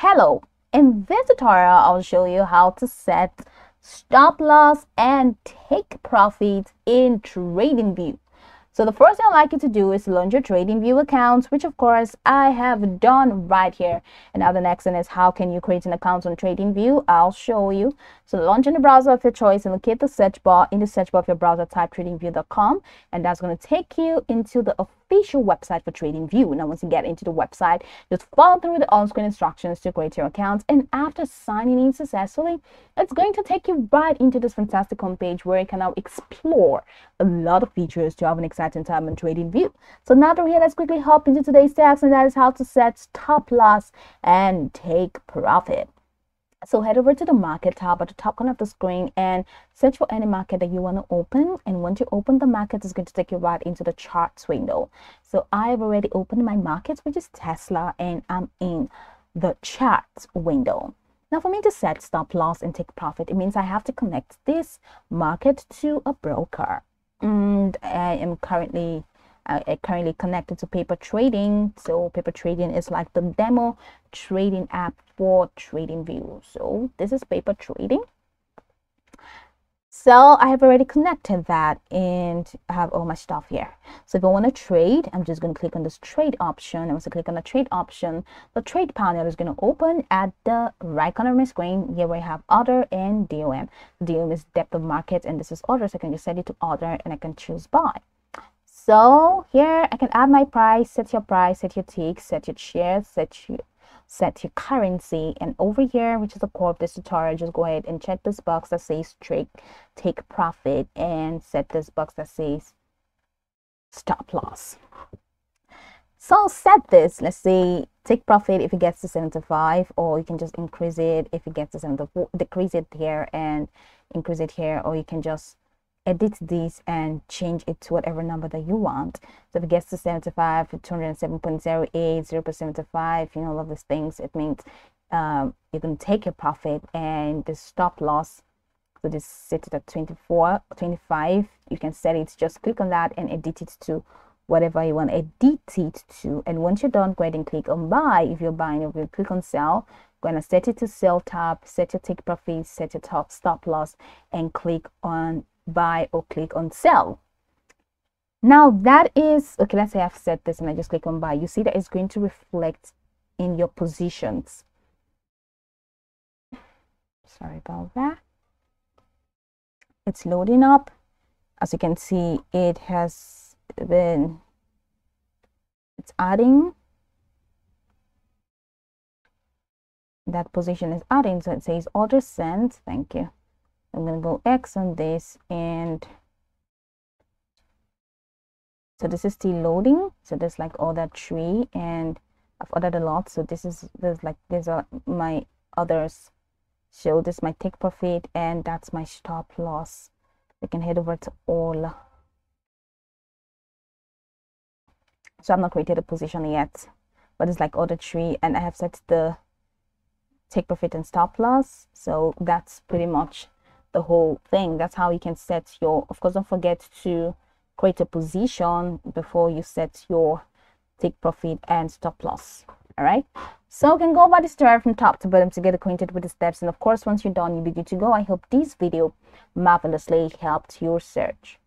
Hello, in this tutorial I'll show you how to set stop loss and take profit in Tradingview. So the first thing I'd like you to do is launch your Tradingview account, which of course I have done right here. And now the next thing is how can you create an account on Tradingview? I'll show you. So launch in the browser of your choice and locate the search bar. In the search bar of your browser, type tradingview.com, and that's going to take you into the official website for Tradingview. Now once you get into the website, just follow through the on-screen instructions to create your account, and after signing in successfully, it's going to take you right into this fantastic homepage where you can now explore a lot of features to have an exciting time on Tradingview. So now that we're here, let's quickly hop into today's text, and that is how to set stop loss and take profit. So head over to the market tab at the top corner of the screen and search for any market that you want to open. And once you open the market, it's going to take you right into the charts window. So I've already opened my market, which is Tesla, and I'm in the charts window. Now for me to set stop loss and take profit, it means I have to connect this market to a broker. And I am currently connected to Paper Trading. So Paper Trading is like the demo trading app for Tradingview. So this is Paper Trading. So I have already connected that and I have all my stuff here. So if I want to trade, I'm just going to click on this trade option. And once I click on the trade option, the trade panel is going to open at the right corner of my screen. Here we have other and DOM. DOM is depth of market, and this is order. So I can just set it to order and I can choose buy. So here I can add my price, set your tick, set your shares, set your currency, and over here, which is the core of this tutorial, just go ahead and check this box that says take profit and set this box that says stop loss. So I'll set this, let's say take profit if it gets to 75, or you can just increase it if it gets to 74, decrease it here and increase it here, or you can just edit this and change it to whatever number that you want. So if it gets to 75, 207.08, 0.75, all of these things, it means you can take your profit. And the stop loss, so this set it at 24, 25, you can set it, just click on that and edit it to whatever you want to edit it to. And once you're done, go ahead and click on buy. If you're buying, if you click on sell, go ahead and set it to sell tab, set your take profit, set your top stop loss, and click on buy or click on sell. Now that is okay. Let's say I've set this and I just click on buy. You see that it's going to reflect in your positions. Sorry about that. It's loading up. As you can see, it's adding. That position is adding, so it says order sent. Thank you. I'm going to go X on this, and so this is still loading. So there's like all that tree, and I've ordered a lot. So these are my others. So this is my take profit, and that's my stop loss. You can head over to all. So I've not created a position yet, but it's like order tree, and I have set the take profit and stop loss. So that's pretty much the whole thing. That's how you can set your, of course, don't forget to create a position before you set your take profit and stop loss. All right, so you can go by this tutorial from top to bottom to get acquainted with the steps, and of course once you're done, you'll be good to go. I hope this video marvelously helped your search.